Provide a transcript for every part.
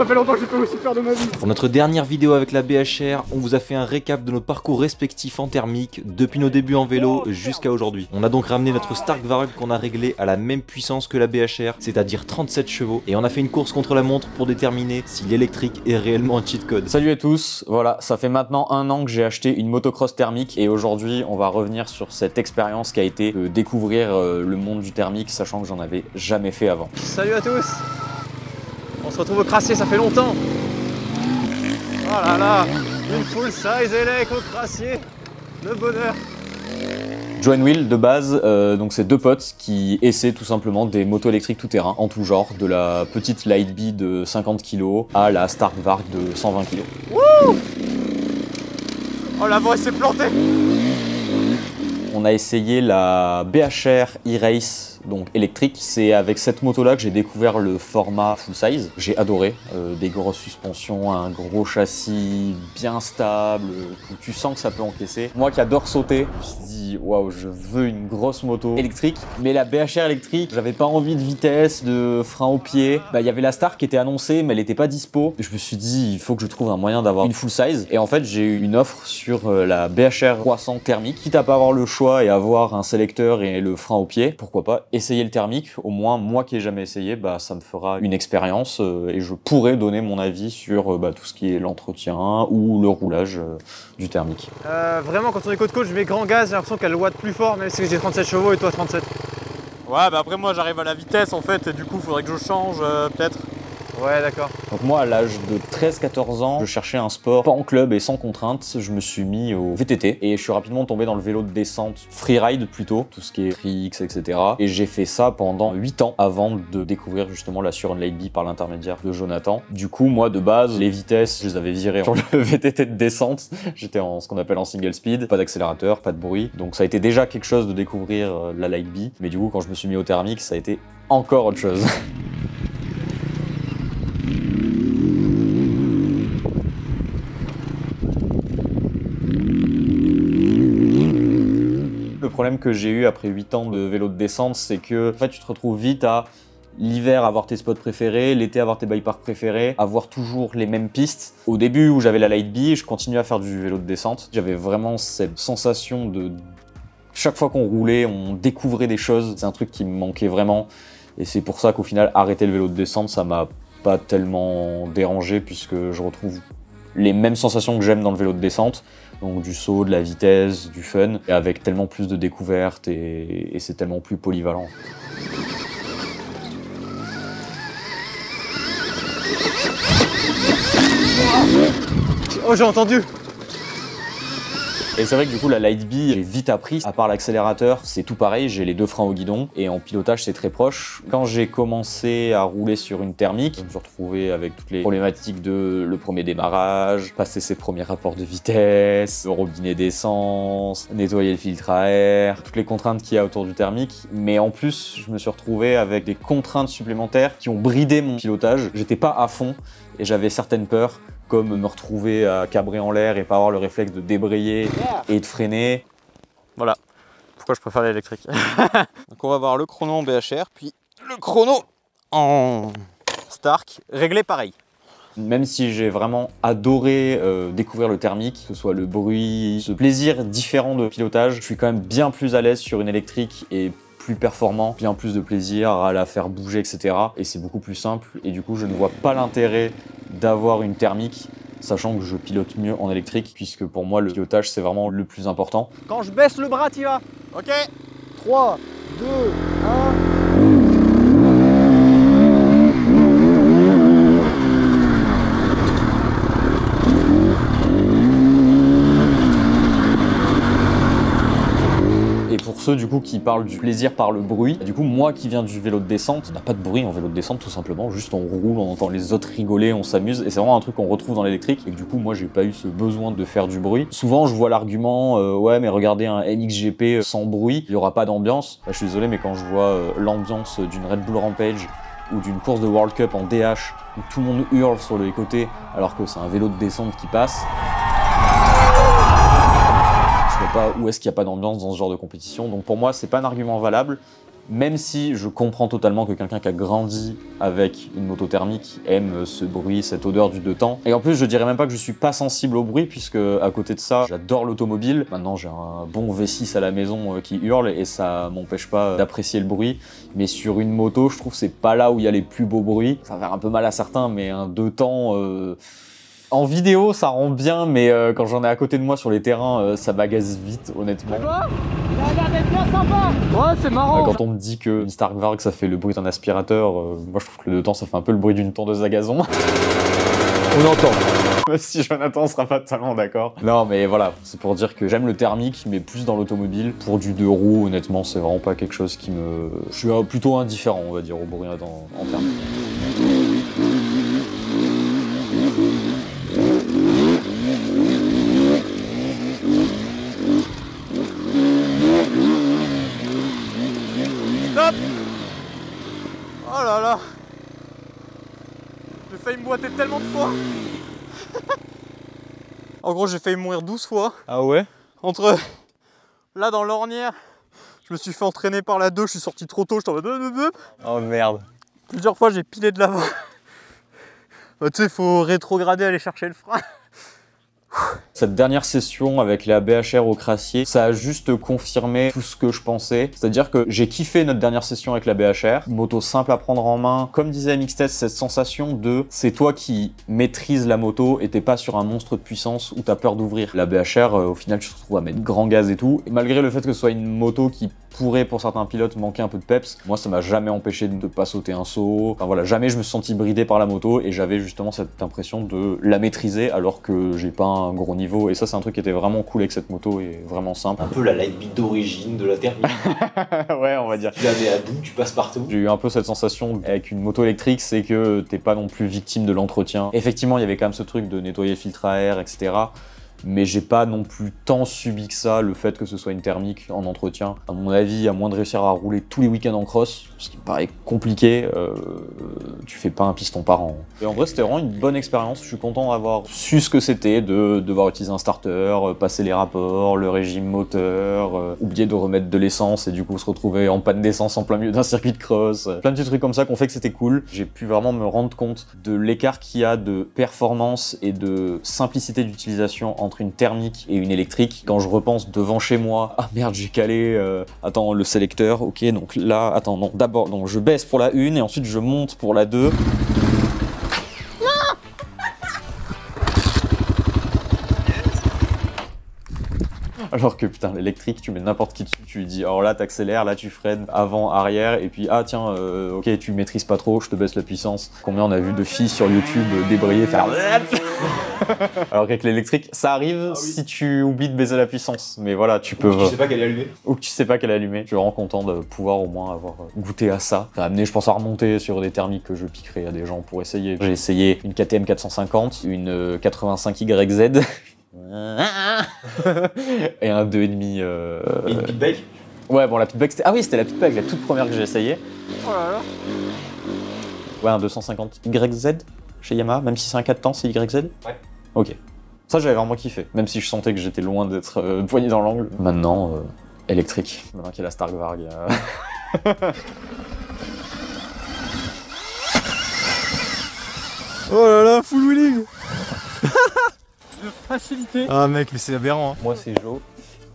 fait longtemps que j'ai pas aussi peur de ma vie. Pour notre dernière vidéo avec la BHR, on vous a fait un récap de nos parcours respectifs en thermique, depuis nos débuts en vélo jusqu'à aujourd'hui. On a donc ramené notre Stark Varug qu'on a réglé à la même puissance que la BHR, c'est-à-dire 37 chevaux, et on a fait une course contre la montre pour déterminer si l'électrique est réellement un cheat code. Salut à tous, voilà, ça fait maintenant 1 an que j'ai acheté une motocross thermique et aujourd'hui on va revenir sur cette expérience qui a été de découvrir le monde du thermique, sachant que j'en avais jamais fait avant. Salut à tous. On se retrouve au Crassier, ça fait longtemps. Oh là là, une full size élec au Crassier, le bonheur. Joe & Will de base, donc c'est deux potes qui essaient tout simplement des motos électriques tout terrain en tout genre, de la petite Lightbee de 50 kg à la Stark Varg de 120 kg. Wouh! Oh l'avant il s'est planté. On a essayé la BHR E-Race, donc électrique. C'est avec cette moto-là que j'ai découvert le format full size. J'ai adoré, des grosses suspensions, un gros châssis bien stable, où tu sens que ça peut encaisser. Moi qui adore sauter, je me suis dit waouh, je veux une grosse moto électrique. Mais la BHR électrique, j'avais pas envie de vitesse, de frein au pied. Bah, y avait la Stark qui était annoncée, mais elle était pas dispo. Je me suis dit il faut que je trouve un moyen d'avoir une full size. Et en fait j'ai eu une offre sur la BHR 300 thermique, quitte à pas avoir le choix et avoir un sélecteur et le frein au pied, pourquoi pas essayer le thermique. Au moins moi qui ai jamais essayé, bah ça me fera une expérience et je pourrais donner mon avis sur tout ce qui est l'entretien ou le roulage du thermique. Vraiment quand on est côte côte, je mets grand gaz, j'ai l'impression qu'elle watt plus fort même si j'ai 37 chevaux et toi 37. Ouais bah après moi j'arrive à la vitesse en fait et du coup faudrait que je change peut-être. Ouais d'accord. Donc moi à l'âge de 13-14 ans, je cherchais un sport pas en club et sans contrainte, je me suis mis au VTT et je suis rapidement tombé dans le vélo de descente freeride plutôt, tout ce qui est tricks, etc. Et j'ai fait ça pendant 8 ans avant de découvrir justement la Sur Lightbee par l'intermédiaire de Jonathan. Du coup moi de base, les vitesses, je les avais virées sur le VTT de descente, j'étais en ce qu'on appelle en single speed, pas d'accélérateur, pas de bruit, donc ça a été déjà quelque chose de découvrir la Lightbee, mais du coup quand je me suis mis au thermique, ça a été encore autre chose. Le problème que j'ai eu après 8 ans de vélo de descente, c'est que en fait, tu te retrouves vite à l'hiver avoir tes spots préférés, l'été avoir tes bike parks préférés, avoir toujours les mêmes pistes. Au début où j'avais la Lightbee, je continuais à faire du vélo de descente. J'avais vraiment cette sensation de... Chaque fois qu'on roulait, on découvrait des choses. C'est un truc qui me manquait vraiment. Et c'est pour ça qu'au final, arrêter le vélo de descente, ça m'a pas tellement dérangé puisque je retrouve les mêmes sensations que j'aime dans le vélo de descente. Donc du saut, de la vitesse, du fun, et avec tellement plus de découvertes et c'est tellement plus polyvalent. Oh j'ai entendu. Et c'est vrai que du coup la Lightbee, j'ai vite appris, à part l'accélérateur, c'est tout pareil, j'ai les deux freins au guidon et en pilotage c'est très proche. Quand j'ai commencé à rouler sur une thermique, je me suis retrouvé avec toutes les problématiques de le premier démarrage, passer ses premiers rapports de vitesse, le robinet d'essence, nettoyer le filtre à air, toutes les contraintes qu'il y a autour du thermique. Mais en plus, je me suis retrouvé avec des contraintes supplémentaires qui ont bridé mon pilotage. J'étais pas à fond et j'avais certaines peurs, comme me retrouver à cabrer en l'air et pas avoir le réflexe de débrayer et de freiner. Voilà pourquoi je préfère l'électrique. Donc on va voir le chrono en BHR, puis le chrono en Stark, réglé pareil. Même si j'ai vraiment adoré découvrir le thermique, que ce soit le bruit, ce plaisir différent de pilotage, je suis quand même bien plus à l'aise sur une électrique et plus performant, bien plus de plaisir à la faire bouger, etc. Et c'est beaucoup plus simple et du coup je ne vois pas l'intérêt d'avoir une thermique, sachant que je pilote mieux en électrique, puisque pour moi le pilotage c'est vraiment le plus important. Quand je baisse le bras, t'y vas. Ok. 3, 2, 1... Et pour ceux du coup qui parlent du plaisir par le bruit, du coup moi qui viens du vélo de descente, on n'a pas de bruit en vélo de descente tout simplement, juste on roule, on entend les autres rigoler, on s'amuse et c'est vraiment un truc qu'on retrouve dans l'électrique et que du coup moi j'ai pas eu ce besoin de faire du bruit. Souvent je vois l'argument ouais mais regardez un NXGP sans bruit, il y aura pas d'ambiance. Bah, je suis désolé mais quand je vois l'ambiance d'une Red Bull Rampage ou d'une course de World Cup en DH où tout le monde hurle sur les côtés alors que c'est un vélo de descente qui passe, je vois pas où est-ce qu'il n'y a pas d'ambiance dans ce genre de compétition. Donc pour moi, c'est pas un argument valable. Même si je comprends totalement que quelqu'un qui a grandi avec une moto thermique aime ce bruit, cette odeur du deux temps. Et en plus, je dirais même pas que je suis pas sensible au bruit, puisque à côté de ça, j'adore l'automobile. Maintenant, j'ai un bon V6 à la maison qui hurle et ça m'empêche pas d'apprécier le bruit. Mais sur une moto, je trouve que c'est pas là où il y a les plus beaux bruits. Ça va faire un peu mal à certains, mais un deux temps... En vidéo, ça rend bien, mais quand j'en ai à côté de moi sur les terrains, ça bagasse vite, honnêtement. Il a l'air d'être bien sympa. Ouais, c'est marrant. Quand on me dit qu'une Stark Varg, ça fait le bruit d'un aspirateur, moi je trouve que le deux temps, ça fait un peu le bruit d'une tondeuse à gazon. On entend. Même si Jonathan sera pas totalement d'accord. Non, mais voilà, c'est pour dire que j'aime le thermique, mais plus dans l'automobile. Pour du deux roues, honnêtement, c'est vraiment pas quelque chose qui me... Je suis plutôt indifférent, on va dire, au bruit en thermique. Stop. Oh là là. J'ai failli me boiter tellement de fois. En gros, j'ai failli mourir 12 fois. Ah ouais? Entre là dans l'ornière, je me suis fait entraîner par la 2, je suis sorti trop tôt, j'étais en mode... Oh merde. Plusieurs fois, j'ai pilé de l'avant. Bah, tu sais, il faut rétrograder, aller chercher le frein. Cette dernière session avec la BHR au crassier, ça a juste confirmé tout ce que je pensais. C'est-à-dire que j'ai kiffé notre dernière session avec la BHR. Moto simple à prendre en main. Comme disait MXTest, cette sensation de c'est toi qui maîtrises la moto et t'es pas sur un monstre de puissance où t'as peur d'ouvrir. La BHR, au final, tu te retrouves à mettre grand gaz et tout. Et malgré le fait que ce soit une moto qui pourrait pour certains pilotes manquer un peu de peps, moi ça m'a jamais empêché de pas sauter un saut. Enfin voilà, jamais je me suis senti bridé par la moto et j'avais justement cette impression de la maîtriser alors que j'ai pas un gros niveau. Et ça c'est un truc qui était vraiment cool avec cette moto et vraiment simple. Un peu la Lightbeat d'origine de la thermique. Ouais, on va dire. Tu la mets à bout, tu passes partout. J'ai eu un peu cette sensation avec une moto électrique, c'est que t'es pas non plus victime de l'entretien. Effectivement, il y avait quand même ce truc de nettoyer le filtre à air, etc. Mais j'ai pas non plus tant subi que ça le fait que ce soit une thermique en entretien. À mon avis, à moins de réussir à rouler tous les week-ends en cross, ce qui me paraît compliqué, tu fais pas un piston par an. Et en vrai, c'était vraiment une bonne expérience. Je suis content d'avoir su ce que c'était, de devoir utiliser un starter, passer les rapports, le régime moteur, oublier de remettre de l'essence et du coup se retrouver en panne d'essence en plein milieu d'un circuit de cross. Plein de petits trucs comme ça qu'on fait que c'était cool. J'ai pu vraiment me rendre compte de l'écart qu'il y a de performance et de simplicité d'utilisation entre une thermique et une électrique. Quand je repense devant chez moi, ah merde, j'ai calé, attends, le sélecteur, ok, donc là, attends, non, d'abord, donc je baisse pour la 1 et ensuite je monte pour la 2. Alors que putain, l'électrique, tu mets n'importe qui dessus, tu lui dis alors là t'accélères, là tu freines avant, arrière, et puis ah tiens, ok tu maîtrises pas trop, je te baisse la puissance. Combien on a vu de filles sur YouTube débrayer, faire alors qu'avec l'électrique, ça arrive si tu oublies de baisser la puissance, mais voilà, tu peux... Ou tu sais pas qu'elle est allumée. Ou que tu sais pas qu'elle est allumée. Je suis vraiment content de pouvoir au moins avoir goûté à ça. Ça a amené, je pense, à remonter sur des thermiques que je piquerai à des gens pour essayer. J'ai essayé une KTM 450, une 85YZ, et un 2,5. Et une pitbike. Ouais, bon, la pitbike, c'était... Ah oui, c'était la pitbike, la toute première que j'ai essayé. Oh là là. Ouais, un 250 YZ chez Yamaha, même si c'est un 4 temps, c'est YZ. Ouais. Ok. Ça, j'avais vraiment kiffé, même si je sentais que j'étais loin d'être poigné dans l'angle. Maintenant, électrique. Maintenant qu'il y a la Stark Varg. Oh là là, full wheeling. De facilité. Ah mec, mais c'est aberrant. Hein. Moi c'est Joe.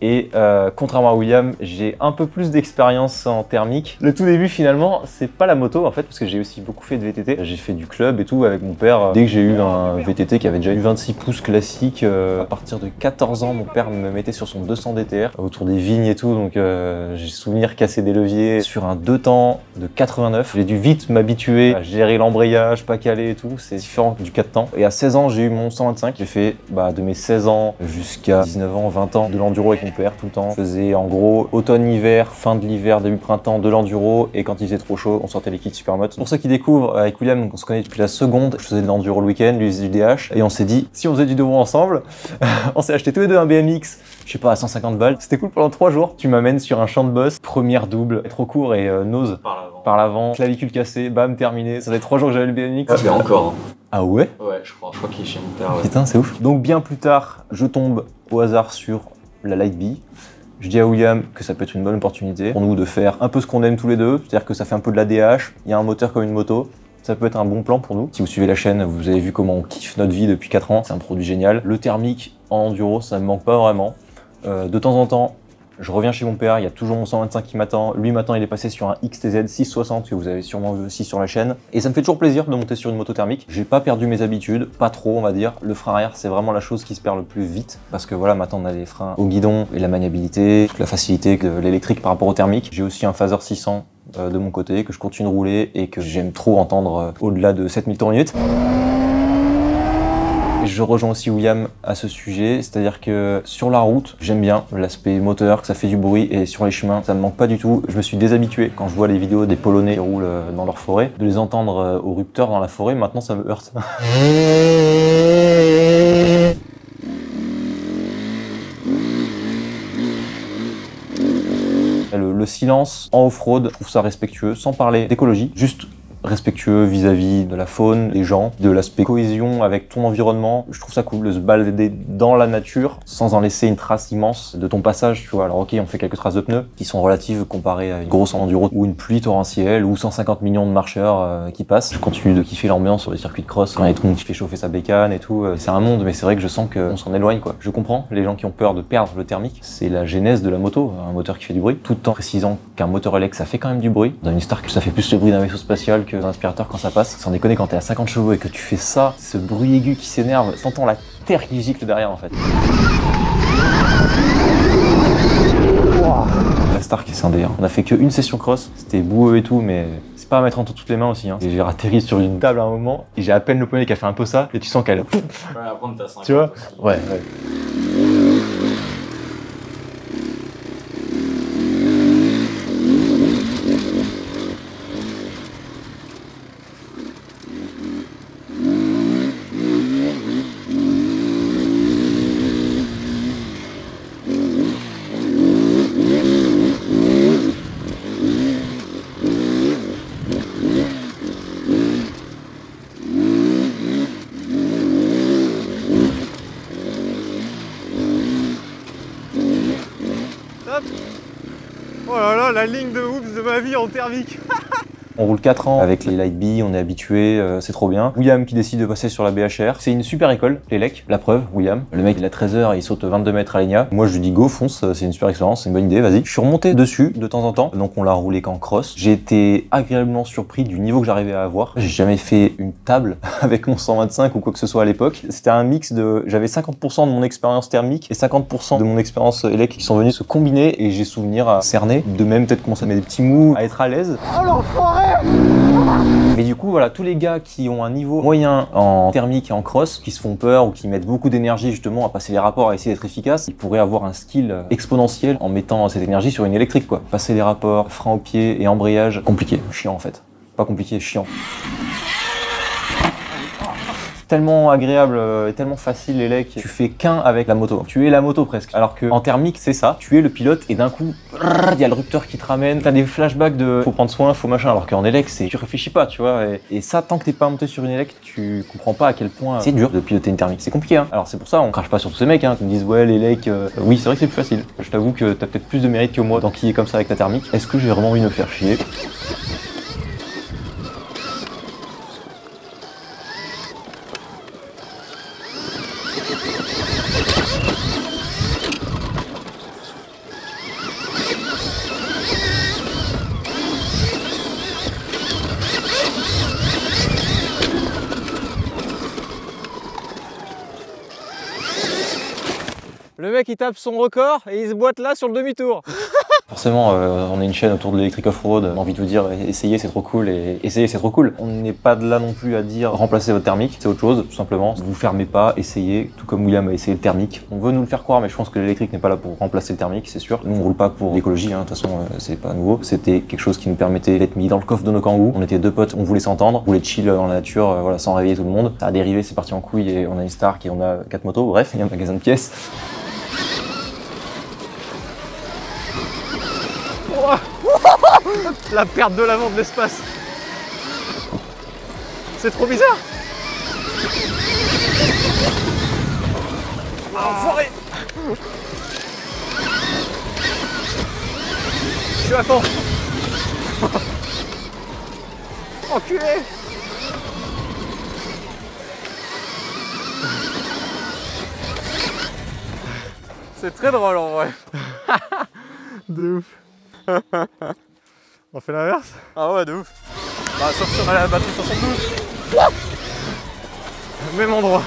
Et contrairement à William, j'ai un peu plus d'expérience en thermique. Le tout début finalement, c'est pas la moto en fait, parce que j'ai aussi beaucoup fait de VTT. J'ai fait du club et tout avec mon père. Dès que j'ai eu un VTT qui avait déjà eu 26 pouces classique, à partir de 14 ans, mon père me mettait sur son 200 DTR autour des vignes et tout. Donc j'ai souvenir casser des leviers sur un 2 temps de 89. J'ai dû vite m'habituer à gérer l'embrayage, pas calé et tout. C'est différent du 4 temps. Et à 16 ans, j'ai eu mon 125. J'ai fait de mes 16 ans jusqu'à 19 ans, 20 ans de l'enduro avec mon père tout le temps. Je faisais en gros automne-hiver, fin de l'hiver, début printemps, de l'enduro, et quand il faisait trop chaud, on sortait les kits Supermoto. Pour ceux qui découvrent, avec William, on se connaît depuis la seconde, je faisais de l'enduro le week-end, lui faisait du DH, et on s'est dit, si on faisait du dos ensemble, on s'est acheté tous les deux un BMX, je sais pas, à 150 balles. C'était cool pendant 3 jours. Tu m'amènes sur un champ de boss, première double, trop court et nose par l'avant, clavicule cassée, bam, terminé. Ça fait 3 jours que j'avais le BMX. Je l'ai encore. Hein. Ah ouais? Ouais, je crois qu'il est chez mon père. Ouais. Putain, c'est ouf. Donc bien plus tard, je tombe au hasard sur la Light Bee. Je dis à William que ça peut être une bonne opportunité pour nous de faire un peu ce qu'on aime tous les deux, c'est-à-dire que ça fait un peu de la DH, il y a un moteur comme une moto. Ça peut être un bon plan pour nous. Si vous suivez la chaîne, vous avez vu comment on kiffe notre vie depuis 4 ans. C'est un produit génial. Le thermique en enduro, ça me manque pas vraiment. De temps en temps, je reviens chez mon père, il y a toujours mon 125 qui m'attend. Lui, maintenant, il est passé sur un XTZ 660 que vous avez sûrement vu aussi sur la chaîne. Et ça me fait toujours plaisir de monter sur une moto thermique. J'ai pas perdu mes habitudes, pas trop, on va dire. Le frein arrière, c'est vraiment la chose qui se perd le plus vite. Parce que voilà, maintenant, on a les freins au guidon et la maniabilité, toute la facilité de l'électrique par rapport au thermique. J'ai aussi un phaser 600 de mon côté, que je continue de rouler et que j'aime trop entendre au-delà de 7000 tours minute. Je rejoins aussi William à ce sujet, c'est-à-dire que sur la route, j'aime bien l'aspect moteur, que ça fait du bruit, et sur les chemins, ça me manque pas du tout. Je me suis déshabitué quand je vois les vidéos des Polonais qui roulent dans leur forêt, de les entendre au rupteur dans la forêt, maintenant ça me heurte. Le silence en off-road, je trouve ça respectueux, sans parler d'écologie, juste respectueux vis-à-vis de la faune, des gens, de l'aspect cohésion avec ton environnement. Je trouve ça cool de se balader dans la nature sans en laisser une trace immense de ton passage, tu vois. Alors ok, on fait quelques traces de pneus qui sont relatives comparées à une grosse enduro ou une pluie torrentielle ou 150 millions de marcheurs qui passent. Je continue de kiffer l'ambiance sur les circuits de cross quand il y a tout le monde qui fait chauffer sa bécane et tout. C'est un monde, mais c'est vrai que je sens qu'on s'en éloigne, quoi. Je comprends les gens qui ont peur de perdre le thermique. C'est la genèse de la moto, un moteur qui fait du bruit, tout en précisant qu'un moteur électrique, ça fait quand même du bruit. Dans une Star, ça fait plus le bruit d'un vaisseau spatial que d'un aspirateur quand ça passe. Sans déconner, quand t'es à 50 chevaux et que tu fais ça, ce bruit aigu qui s'énerve, t'entends la terre qui gicle derrière en fait. Wow. La Star qui est scindée, hein. On a fait qu'une session cross, c'était boueux et tout, mais c'est pas à mettre entre toutes les mains aussi, hein. J'ai atterri sur une table à un moment et j'ai à peine le poney qui a fait un peu ça et tu sens qu'elle... Ouais, après t'as 50. Tu vois? Ouais. Oh là là, la ligne de Oops de ma vie en thermique. On roule 4 ans avec les Light B, on est habitué, c'est trop bien. William qui décide de passer sur la BHR. C'est une super école, l'ELEC, la preuve, William. Le mec il a 13 heures et il saute 22 mètres à l'ENIA. Moi je lui dis go, fonce, c'est une super expérience, c'est une bonne idée, vas-y. Je suis remonté dessus de temps en temps, donc on l'a roulé qu'en cross. J'ai été agréablement surpris du niveau que j'arrivais à avoir. J'ai jamais fait une table avec mon 125 ou quoi que ce soit à l'époque. C'était un mix de... J'avais 50% de mon expérience thermique et 50% de mon expérience ELEC qui sont venus se combiner et j'ai souvenir à cerner. De même peut-être commencer à mettre des petits mous, à être à l'aise. Oh l'enfoiré! Mais du coup, voilà, tous les gars qui ont un niveau moyen en thermique et en cross, qui se font peur ou qui mettent beaucoup d'énergie justement à passer les rapports, à essayer d'être efficace, ils pourraient avoir un skill exponentiel en mettant cette énergie sur une électrique, quoi. Passer les rapports, frein au pied et embrayage, compliqué, chiant en fait. Pas compliqué, chiant. Tellement agréable et tellement facile l'élec, tu fais qu'un avec la moto. Tu es la moto presque. Alors qu'en thermique, c'est ça. Tu es le pilote et d'un coup, il y a le rupteur qui te ramène. T'as des flashbacks de faut prendre soin, faut machin. Alors qu'en élec, c'est tu réfléchis pas, tu vois. Et ça, tant que t'es pas monté sur une élec, tu comprends pas à quel point c'est dur de piloter une thermique. C'est compliqué, hein. Alors c'est pour ça, on crache pas sur tous ces mecs, hein, qui me disent ouais, l'élec, oui, c'est vrai que c'est plus facile. Je t'avoue que t'as peut-être plus de mérite que moi dans qui est comme ça avec ta thermique. Est-ce que j'ai vraiment envie de me faire chier? Le mec il tape son record et il se boite là sur le demi-tour. Forcément, on est une chaîne autour de l'électrique off-road. J'ai envie de vous dire, essayez, c'est trop cool. Et essayez, c'est trop cool. On n'est pas de là non plus à dire remplacer votre thermique. C'est autre chose, tout simplement. Vous fermez pas, essayez. Tout comme William a essayé le thermique. On veut nous le faire croire, mais je pense que l'électrique n'est pas là pour remplacer le thermique, c'est sûr. Nous, on roule pas pour l'écologie, hein. De toute façon, c'est pas nouveau. C'était quelque chose qui nous permettait d'être mis dans le coffre de nos kangous. On était deux potes, on voulait s'entendre, on voulait chill dans la nature, voilà, sans réveiller tout le monde. Ça a dérivé, c'est parti en couille et on a une Stark et on a 4 motos. Bref, il y a un magasin de pièces. La perte de l'avant de l'espace. C'est trop bizarre. Ah, enfoiré. suis à fond. Enculé. C'est très drôle en vrai. De ouf. On fait l'inverse? Ah ouais, de ouf. Bah, sauf sur la batterie 72. Même endroit.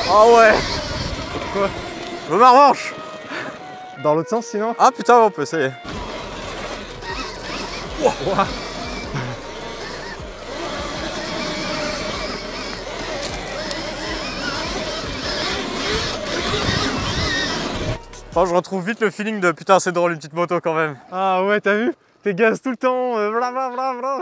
Ah ouais. Quoi? Je me revanche. Dans l'autre sens sinon? Ah putain, on peut essayer. Ouah. Oh, je retrouve vite le feeling de putain c'est drôle une petite moto quand même. Ah ouais, t'as vu? T'es gaz tout le temps, blablabla.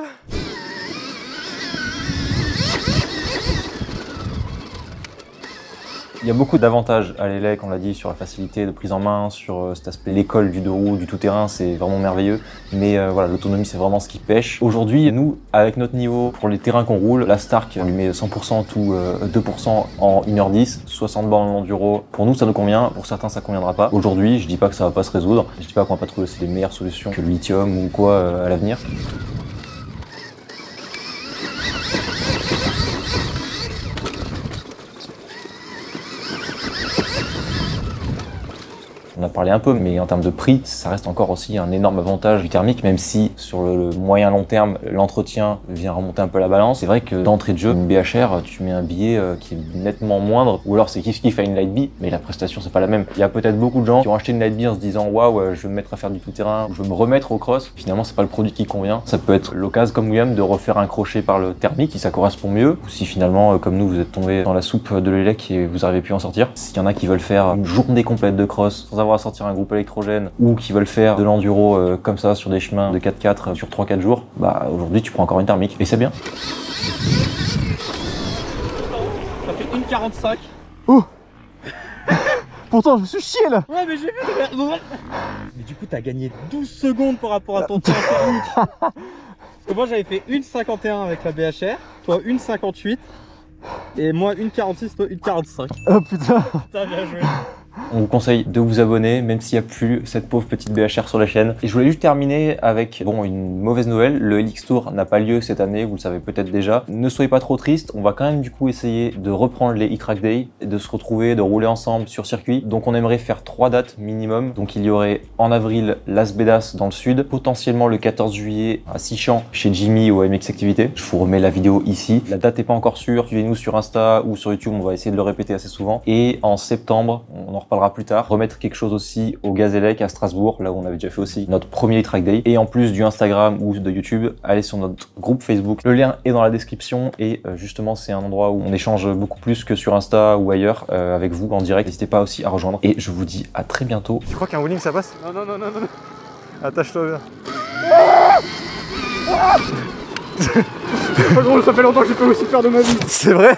Il y a beaucoup d'avantages à l'élec, on l'a dit, sur la facilité de prise en main, sur cet aspect l'école du deux roues, du tout-terrain, c'est vraiment merveilleux. Mais voilà, l'autonomie, c'est vraiment ce qui pêche. Aujourd'hui, nous, avec notre niveau, pour les terrains qu'on roule, la Stark, on lui met 100% ou 2% en 1h10, 60 bornes en enduro. Pour nous, ça nous convient, pour certains, ça conviendra pas. Aujourd'hui, je dis pas que ça va pas se résoudre, je dis pas qu'on va pas trouver aussi des meilleures solutions que le lithium ou quoi à l'avenir. On a parlé un peu, mais en termes de prix, ça reste encore aussi un énorme avantage du thermique, même si sur le moyen long terme, l'entretien vient remonter un peu la balance. C'est vrai que d'entrée de jeu, une BHR, tu mets un billet qui est nettement moindre, ou alors c'est kiff à une Lightbee, mais la prestation c'est pas la même. Il y a peut-être beaucoup de gens qui ont acheté une Lightbee en se disant waouh, je vais me mettre à faire du tout-terrain, ou je vais me remettre au cross. Finalement, c'est pas le produit qui convient. Ça peut être l'occasion, comme William, de refaire un crochet par le thermique si ça correspond mieux, ou si finalement, comme nous, vous êtes tombé dans la soupe de l'élec et vous n'arrivez plus à en sortir. S'il y en a qui veulent faire une journée complète de cross sans avoir à sortir un groupe électrogène ou qui veulent faire de l'enduro comme ça sur des chemins de 4x4 sur 3-4 jours, bah aujourd'hui tu prends encore une thermique et c'est bien. Ça fait 1,45. Oh. Pourtant je me suis chié là. Ouais mais j'ai vu. Mais du coup t'as gagné 12 secondes par rapport à ton temps thermique. Parce que moi j'avais fait 1,51 avec la BHR, toi 1,58 et moi 1,46, toi 1,45. Oh putain. Putain bien joué. On vous conseille de vous abonner, même s'il n'y a plus cette pauvre petite BHR sur la chaîne. Et je voulais juste terminer avec une mauvaise nouvelle. Le Helix Tour n'a pas lieu cette année, vous le savez peut-être déjà. Ne soyez pas trop tristes, on va quand même du coup essayer de reprendre les e-Track Day, de se retrouver, de rouler ensemble sur circuit. Donc on aimerait faire 3 dates minimum. Donc il y aurait en avril Las Vedas dans le sud, potentiellement le 14 juillet à Sichan chez Jimmy au MX Activité. Je vous remets la vidéo ici. La date n'est pas encore sûre, suivez-nous sur Insta ou sur YouTube, on va essayer de le répéter assez souvent. Et en septembre, on en reparlera plus tard, remettre quelque chose aussi au Gazélec à Strasbourg, là où on avait déjà fait aussi notre premier track day. Et en plus du Instagram ou de YouTube, allez sur notre groupe Facebook. Le lien est dans la description et justement c'est un endroit où on échange beaucoup plus que sur Insta ou ailleurs avec vous en direct. N'hésitez pas aussi à rejoindre et je vous dis à très bientôt. Tu crois qu'un wheeling ça passe? Non. Attache-toi bien. Oh gros, ça fait longtemps que j'ai pas aussi peur de ma vie. C'est vrai?